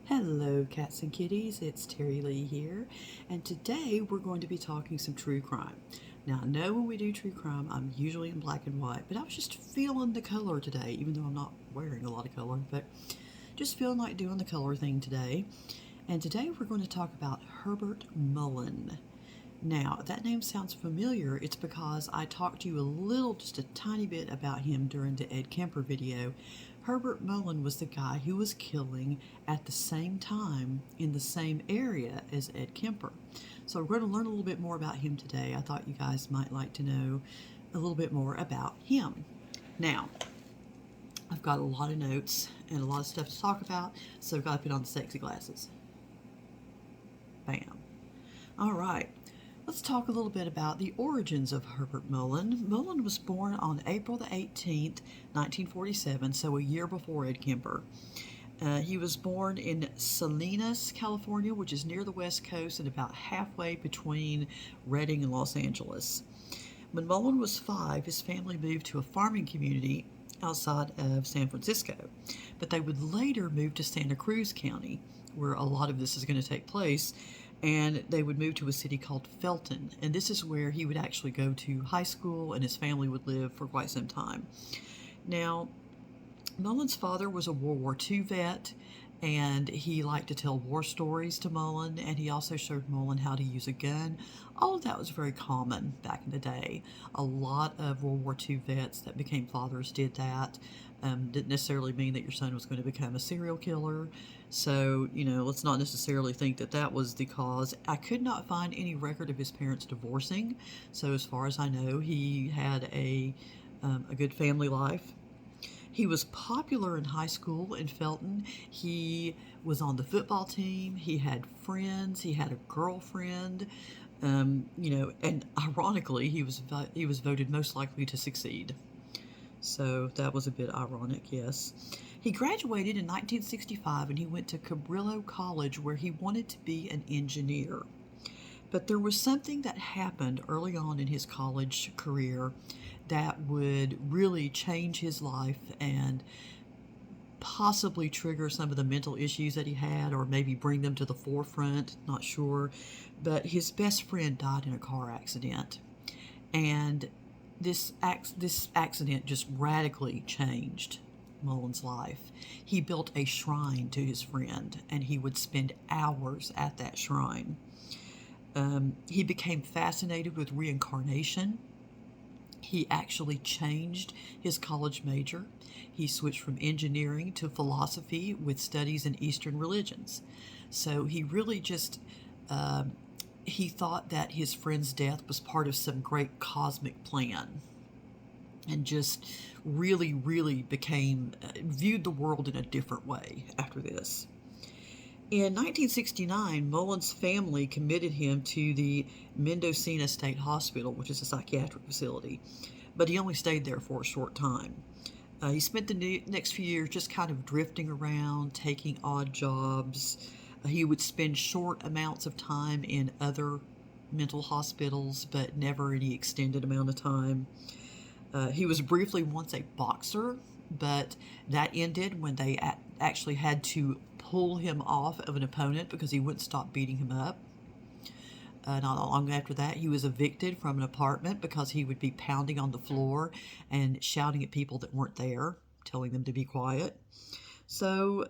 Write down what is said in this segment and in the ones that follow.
Hello, cats and kitties. It's Terry Lee here, and today we're going to be talking some true crime. Now, I know when we do true crime, I'm usually in black and white, but I was just feeling the color today, even though I'm not wearing a lot of color, but just feeling like doing the color thing today. And today we're going to talk about Herbert Mullin. Now, if that name sounds familiar, it's because I talked to you just a tiny bit about him during the Ed Kemper video. Herbert Mullin was the guy who was killing at the same time in the same area as Ed Kemper. So we're going to learn a little bit more about him today. I thought you guys might like to know a little bit more about him. Now, I've got a lot of notes and a lot of stuff to talk about, so I've got to put on the sexy glasses. Bam. All right. Let's talk a little bit about the origins of Herbert Mullin. Mullin was born on April the 18th, 1947, so a year before Ed Kemper. He was born in Salinas, California, which is near the West Coast and about halfway between Redding and Los Angeles. When Mullin was 5, his family moved to a farming community outside of San Francisco, but they would later move to Santa Cruz County, where a lot of this is going to take place, and they would move to a city called Felton, and this is where he would actually go to high school and his family would live for quite some time. Now, Mullin's father was a World War II vet, and he liked to tell war stories to Mullin, and he also showed Mullin how to use a gun. All of that was very common back in the day. A lot of World War II vets that became fathers did that. Didn't necessarily mean that your son was going to become a serial killer. So, let's not necessarily think that that was the cause. I could not find any record of his parents divorcing. So as far as I know, he had a good family life. He was popular in high school in Felton. He was on the football team. He had friends. He had a girlfriend. And ironically, he was voted most likely to succeed. So that was a bit ironic, yes. He graduated in 1965 and he went to Cabrillo College where he wanted to be an engineer. But there was something that happened early on in his college career that would really change his life and possibly trigger some of the mental issues that he had, or maybe bring them to the forefront, not sure. But his best friend died in a car accident, and this accident just radically changed Mullin's life. He built a shrine to his friend, and he would spend hours at that shrine. He became fascinated with reincarnation. He actually changed his college major. He switched from engineering to philosophy with studies in Eastern religions. So he really just, he thought that his friend's death was part of some great cosmic plan, and just really, really viewed the world in a different way after this. In 1969, Mullin's family committed him to the Mendocino State Hospital, which is a psychiatric facility, but he only stayed there for a short time. He spent the next few years just kind of drifting around, taking odd jobs. He would spend short amounts of time in other mental hospitals, but never any extended amount of time. He was briefly once a boxer, but that ended when they actually had to pull him off of an opponent because he wouldn't stop beating him up. Not long after that, he was evicted from an apartment because he would be pounding on the floor and shouting at people that weren't there, telling them to be quiet. So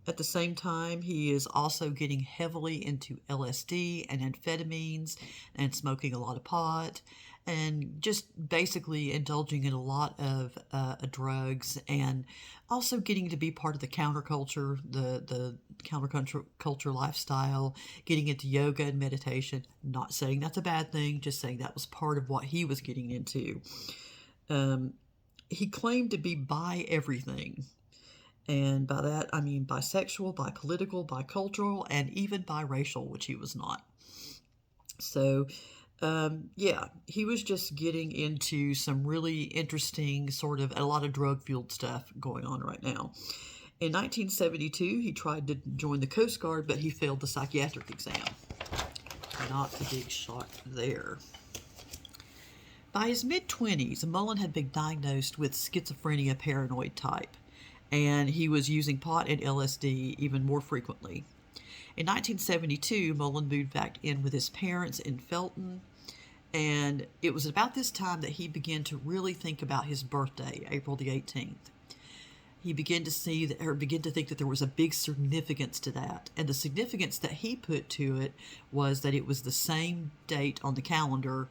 at the same time, he is also getting heavily into LSD and amphetamines and smoking a lot of pot, and just basically indulging in a lot of drugs, and also getting to be part of the counterculture, the counterculture lifestyle, getting into yoga and meditation. Not saying that's a bad thing, just saying that was part of what he was getting into. He claimed to be bi everything. And by that, I mean bisexual, bipolitical, bicultural, and even biracial, which he was not. So, he was just getting into some really interesting a lot of drug-fueled stuff going on right now. In 1972, he tried to join the Coast Guard, but he failed the psychiatric exam. Not the big shock there. By his mid-20s, Mullin had been diagnosed with schizophrenia paranoid type. and he was using pot and LSD even more frequently. In 1972, Mullin moved back in with his parents in Felton, and it was about this time that he began to really think about his birthday, April the 18th. He began to see that, or began to think that there was a big significance to that. And the significance that he put to it was that it was the same date on the calendar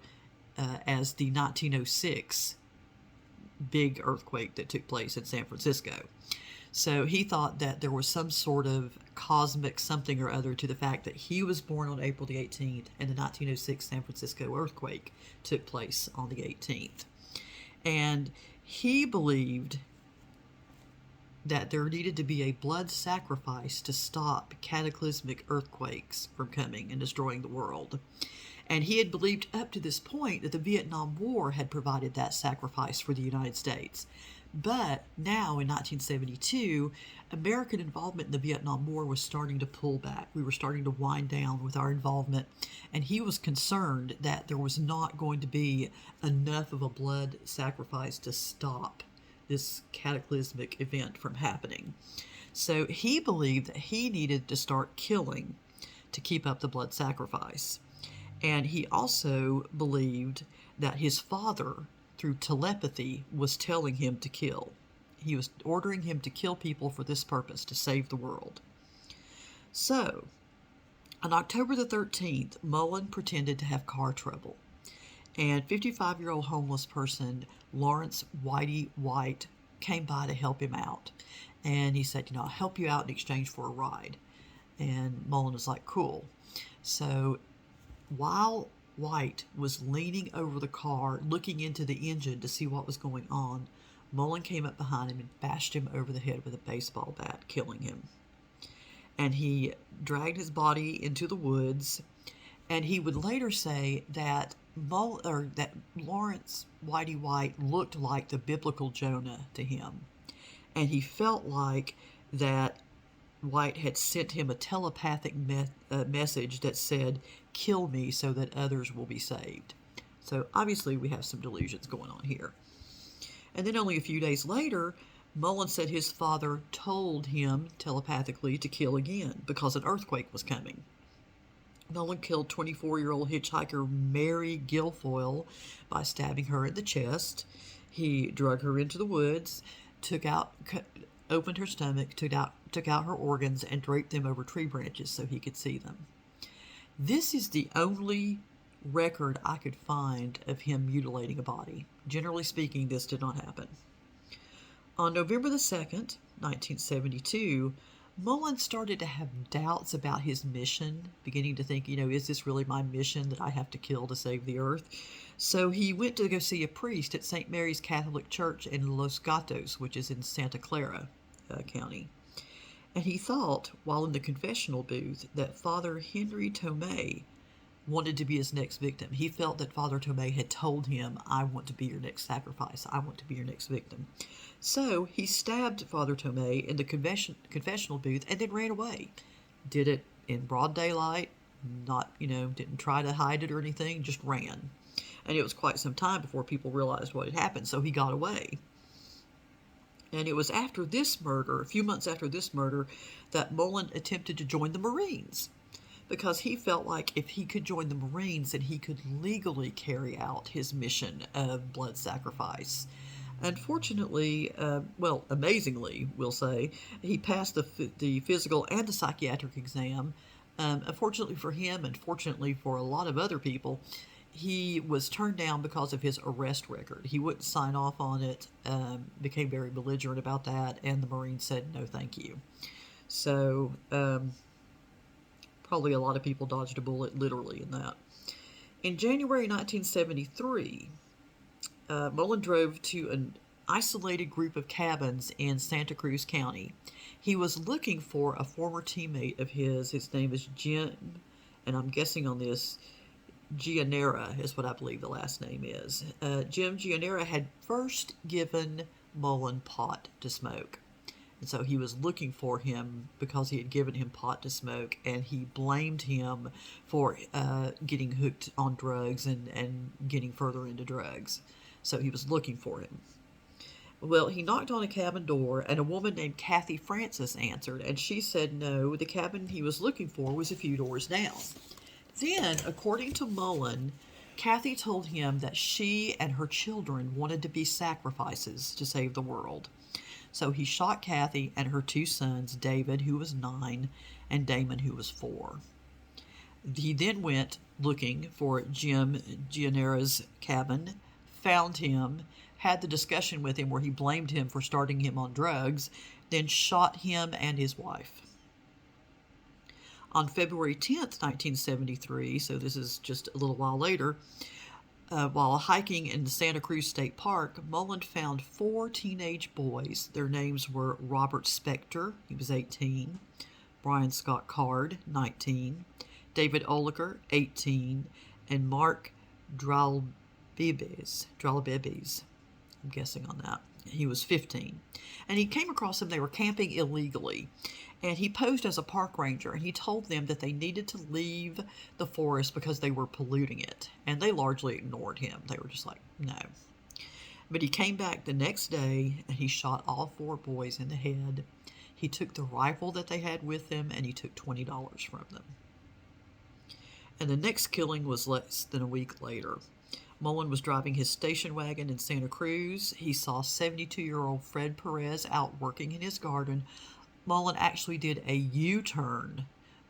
as the 1906 big earthquake that took place in San Francisco. So he thought that there was some sort of cosmic something or other to the fact that he was born on April the 18th and the 1906 San Francisco earthquake took place on the 18th. And he believed that there needed to be a blood sacrifice to stop cataclysmic earthquakes from coming and destroying the world. And he had believed up to this point that the Vietnam War had provided that sacrifice for the United States. But now, in 1972, American involvement in the Vietnam War was starting to pull back. We were starting to wind down with our involvement, and he was concerned that there was not going to be enough of a blood sacrifice to stop this cataclysmic event from happening. So he believed that he needed to start killing to keep up the blood sacrifice. And he also believed that his father, through telepathy, was telling him to kill. He was ordering him to kill people for this purpose, to save the world. So, on October the 13th, Mullin pretended to have car trouble. And 55-year-old homeless person, Lawrence Whitey White, came by to help him out. And he said, I'll help you out in exchange for a ride. And Mullin was like, cool. So while White was leaning over the car, looking into the engine to see what was going on, Mullin came up behind him and bashed him over the head with a baseball bat, killing him. And he dragged his body into the woods, and he would later say that Lawrence Whitey White looked like the biblical Jonah to him. And he felt like that White had sent him a telepathic message that said, kill me so that others will be saved. So obviously we have some delusions going on here. And then only a few days later, Mullin said his father told him telepathically to kill again because an earthquake was coming. Mullin killed 24-year-old hitchhiker Mary Guilfoyle by stabbing her in the chest. He drug her into the woods, opened her stomach, took out her organs, and draped them over tree branches so he could see them. This is the only record I could find of him mutilating a body. Generally speaking, this did not happen. On November the 2nd, 1972, Mullin started to have doubts about his mission, beginning to think, is this really my mission that I have to kill to save the earth? So he went to go see a priest at St. Mary's Catholic Church in Los Gatos, which is in Santa Clara County. And he thought, while in the confessional booth, that Father Henry Tomei wanted to be his next victim. He felt that Father Tomei had told him, I want to be your next sacrifice. I want to be your next victim. So he stabbed Father Tomei in the confessional booth and then ran away. Did it in broad daylight, didn't try to hide it or anything, just ran. And it was quite some time before people realized what had happened, so he got away. And it was after this murder, a few months after this murder, that Mullin attempted to join the Marines, because he felt like if he could join the Marines, then he could legally carry out his mission of blood sacrifice. Unfortunately, amazingly, we'll say, he passed the physical and the psychiatric exam. Unfortunately for him, and fortunately for a lot of other people, he was turned down because of his arrest record. He wouldn't sign off on it, became very belligerent about that, and the Marines said, no, thank you. So, probably a lot of people dodged a bullet literally in that. In January 1973, Mullin drove to an isolated group of cabins in Santa Cruz County. He was looking for a former teammate of his. His name is Jim, and I'm guessing on this, Gianera is what I believe the last name is. Jim Gianera had first given Mullin pot to smoke. And so he was looking for him because he had given him pot to smoke, and he blamed him for getting hooked on drugs and getting further into drugs. So he was looking for him. Well, he knocked on a cabin door, and a woman named Kathy Francis answered, and she said no, the cabin he was looking for was a few doors down. Then, according to Mullin, Kathy told him that she and her children wanted to be sacrifices to save the world. So he shot Kathy and her two sons, David, who was 9, and Damon, who was 4. He then went looking for Jim Gianera's cabin, found him, had the discussion with him where he blamed him for starting him on drugs, then shot him and his wife. On February 10th, 1973, so this is just a little while later, while hiking in the Santa Cruz State Park, Mullin found 4 teenage boys. Their names were Robert Spector, he was 18, Brian Scott Card, 19, David Oliker, 18, and Mark Dralbibes. I'm guessing on that. He was 15. And he came across them. They were camping illegally. And he posed as a park ranger, and he told them that they needed to leave the forest because they were polluting it. And they largely ignored him. They were just like, no. But he came back the next day, and he shot all 4 boys in the head. He took the rifle that they had with them, and he took $20 from them. And the next killing was less than a week later. Mullin was driving his station wagon in Santa Cruz. He saw 72-year-old Fred Perez out working in his garden. Mullin actually did a U-turn,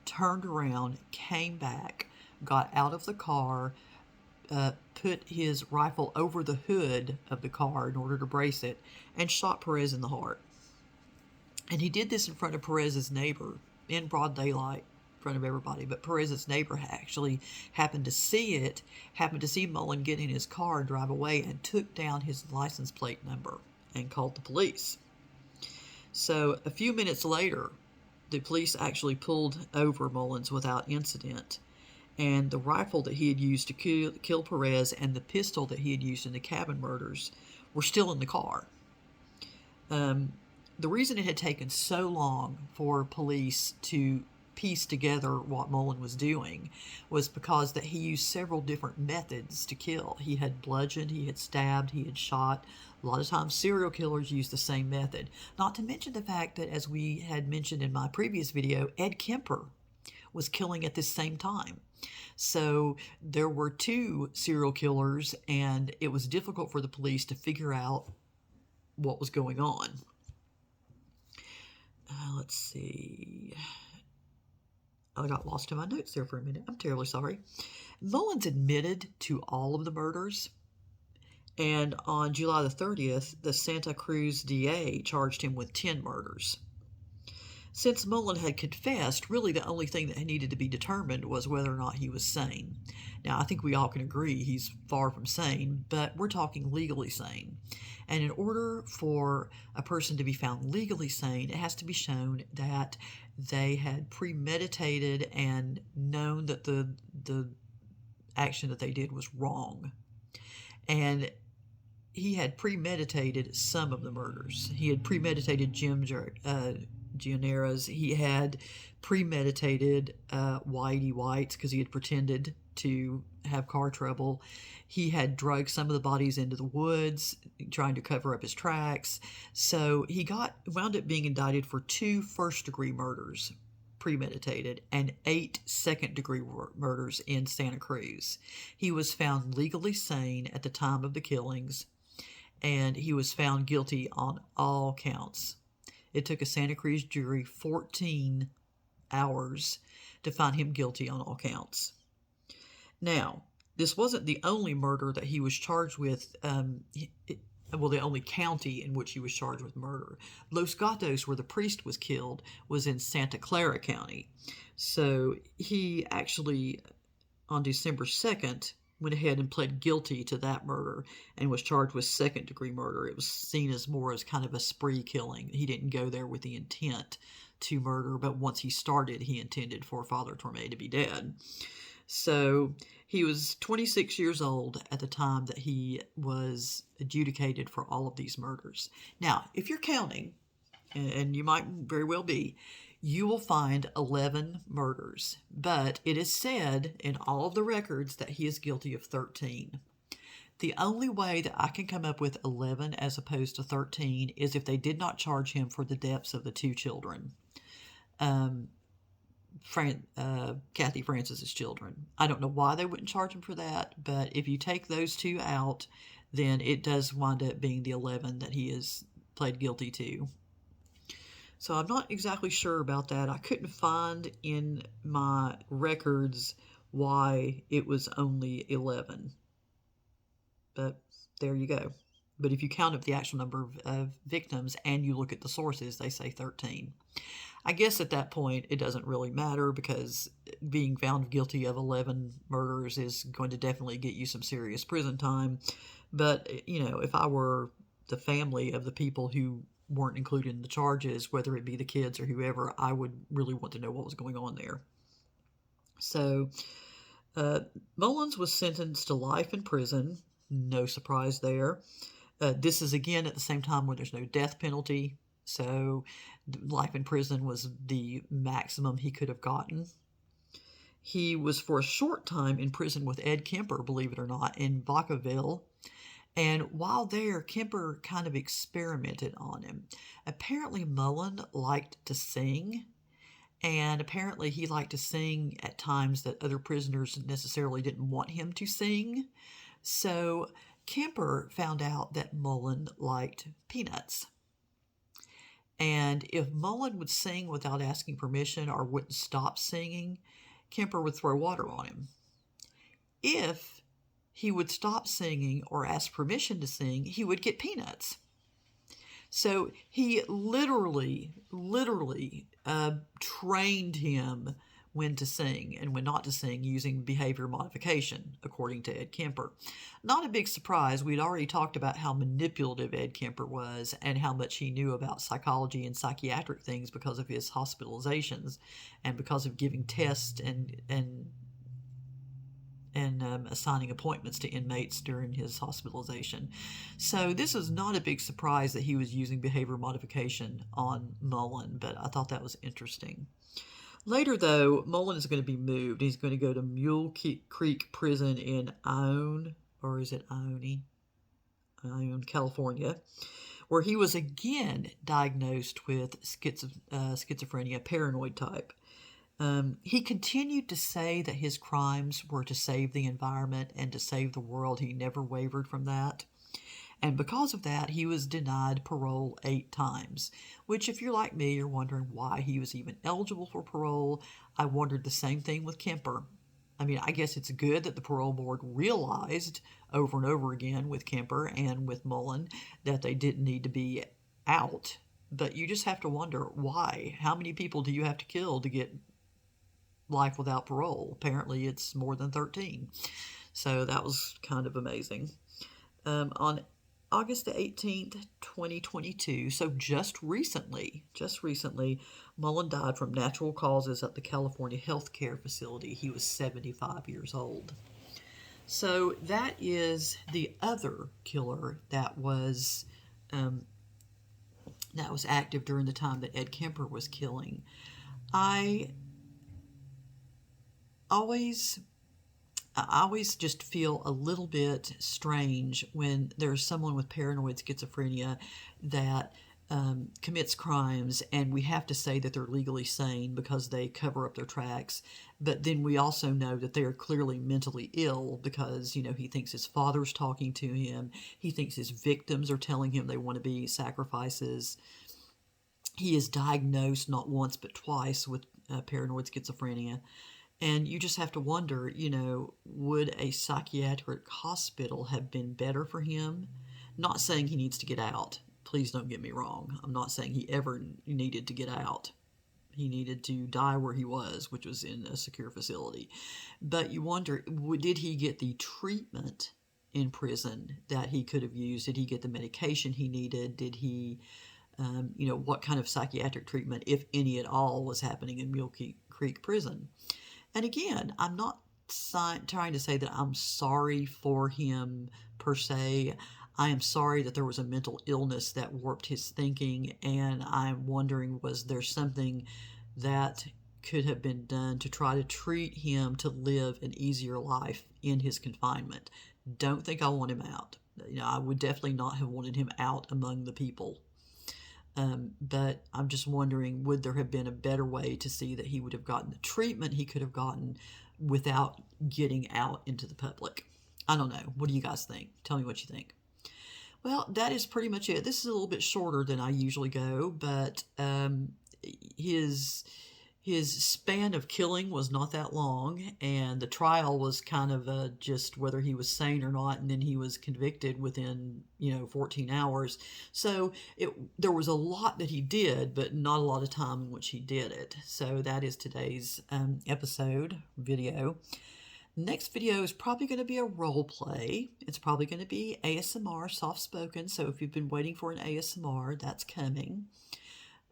turned around, came back, got out of the car, put his rifle over the hood of the car in order to brace it, and shot Perez in the heart. And he did this in front of Perez's neighbor in broad daylight, in front of everybody. But Perez's neighbor actually happened to see Mullin get in his car and drive away, and took down his license plate number and called the police. So a few minutes later, the police actually pulled over Mullins without incident. And the rifle that he had used to kill Perez and the pistol that he had used in the cabin murders were still in the car. The reason it had taken so long for police to piece together what Mullin was doing was because that he used several different methods to kill. He had bludgeoned, he had stabbed, he had shot. A lot of times serial killers use the same method. Not to mention the fact that, as we had mentioned in my previous video, Ed Kemper was killing at the same time. So there were 2 serial killers, and it was difficult for the police to figure out what was going on. Let's see. I got lost in my notes there for a minute. I'm terribly sorry. Mullins admitted to all of the murders, and on July the 30th, the Santa Cruz DA charged him with 10 murders. Since Mullin had confessed, really the only thing that needed to be determined was whether or not he was sane. Now, I think we all can agree he's far from sane, but we're talking legally sane. And in order for a person to be found legally sane, it has to be shown that they had premeditated and known that the action that they did was wrong. And he had premeditated some of the murders. He had premeditated Jim Gianera's. He had premeditated Whitey White's because he had pretended to have car trouble. He had drugged some of the bodies into the woods, trying to cover up his tracks. So he wound up being indicted for 2 first-degree murders, premeditated, and 8 second-degree murders in Santa Cruz. He was found legally sane at the time of the killings, and he was found guilty on all counts. It took a Santa Cruz jury 14 hours to find him guilty on all counts. Now, this wasn't the only murder that he was charged with, the only county in which he was charged with murder. Los Gatos, where the priest was killed, was in Santa Clara County. So he actually, on December 2nd, went ahead and pled guilty to that murder and was charged with second-degree murder. It was seen as more as kind of a spree killing. He didn't go there with the intent to murder, but once he started, he intended for Father Torme to be dead. So he was 26 years old at the time that he was adjudicated for all of these murders. Now, if you're counting, and you might very well be, you will find 11 murders, but it is said in all of the records that he is guilty of 13. The only way that I can come up with 11 as opposed to 13 is if they did not charge him for the deaths of the two children, Kathy Francis's children. I don't know why they wouldn't charge him for that, but if you take those two out, then it does wind up being the 11 that he is pled guilty to. So I'm not exactly sure about that. I couldn't find in my records why it was only 11. But there you go. But if you count up the actual number of victims and you look at the sources, they say 13. I guess at that point it doesn't really matter, because being found guilty of 11 murders is going to definitely get you some serious prison time. But, if I were the family of the people who weren't included in the charges, whether it be the kids or whoever, I would really want to know what was going on there. So, Mullins was sentenced to life in prison. No surprise there. This is again at the same time when there's no death penalty, so life in prison was the maximum he could have gotten. He was for a short time in prison with Ed Kemper, believe it or not, in Vacaville. And while there, Kemper kind of experimented on him. Apparently, Mullin liked to sing, and apparently he liked to sing at times that other prisoners necessarily didn't want him to sing. So Kemper found out that Mullin liked peanuts. And if Mullin would sing without asking permission or wouldn't stop singing, Kemper would throw water on him. If he would stop singing or ask permission to sing, he would get peanuts. So he literally trained him when to sing and when not to sing using behavior modification, according to Ed Kemper. Not a big surprise. We'd already talked about how manipulative Ed Kemper was and how much he knew about psychology and psychiatric things because of his hospitalizations and because of giving tests and assigning appointments to inmates during his hospitalization. So this is not a big surprise that he was using behavior modification on Mullin, but I thought that was interesting. Later, though, Mullin is going to be moved. He's going to go to Mule Creek Prison in Ione, or is it Ione, California, where he was again diagnosed with schizophrenia, paranoid type. He continued to say that his crimes were to save the environment and to save the world. He never wavered from that. And because of that, he was denied parole 8 times, which if you're like me, you're wondering why he was even eligible for parole. I wondered the same thing with Kemper. I mean, I guess it's good that the parole board realized over and over again with Kemper and with Mullin that they didn't need to be out. But you just have to wonder why. How many people do you have to kill to get life without parole? Apparently it's more than 13. So that was kind of amazing. On August the 18th, 2022, so just recently, Mullin died from natural causes at the California Healthcare Facility. He was 75 years old. So that is the other killer that was active during the time that Ed Kemper was killing. I always just feel a little bit strange when there's someone with paranoid schizophrenia that commits crimes, and we have to say that they're legally sane because they cover up their tracks. But then we also know that they are clearly mentally ill because, he thinks his father's talking to him. He thinks his victims are telling him they want to be sacrifices. He is diagnosed not once but twice with paranoid schizophrenia. And you just have to wonder, would a psychiatric hospital have been better for him? Not saying he needs to get out. Please don't get me wrong. I'm not saying he ever needed to get out. He needed to die where he was, which was in a secure facility. But you wonder, did he get the treatment in prison that he could have used? Did he get the medication he needed? Did he, what kind of psychiatric treatment, if any at all, was happening in Mule Creek Prison? And again, I'm not trying to say that I'm sorry for him per se. I am sorry that there was a mental illness that warped his thinking, and I'm wondering, was there something that could have been done to try to treat him to live an easier life in his confinement? Don't think I want him out. You know, I would definitely not have wanted him out among the people. But I'm just wondering, would there have been a better way to see that he would have gotten the treatment he could have gotten without getting out into the public? I don't know. What do you guys think? Tell me what you think. Well, that is pretty much it. This is a little bit shorter than I usually go, but his his span of killing was not that long, and the trial was kind of just whether he was sane or not, and then he was convicted within 14 hours. So there was a lot that he did, but not a lot of time in which he did it. So that is today's episode video. Next video is probably going to be a role play. It's probably going to be ASMR, soft spoken. So if you've been waiting for an ASMR, that's coming.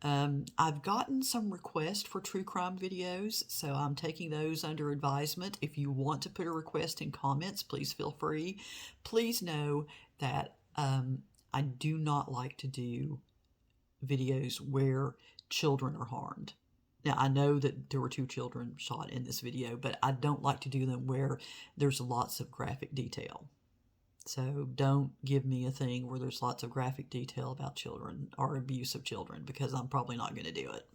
I've gotten some requests for true crime videos, so I'm taking those under advisement. If you want to put a request in comments, please feel free. Please know that I do not like to do videos where children are harmed. Now, I know that there were 2 children shot in this video, but I don't like to do them where there's lots of graphic detail. So don't give me a thing where there's lots of graphic detail about children or abuse of children, because I'm probably not going to do it.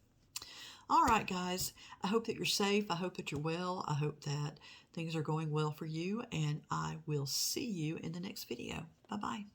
All right, guys, I hope that you're safe. I hope that you're well. I hope that things are going well for you, and I will see you in the next video. Bye-bye.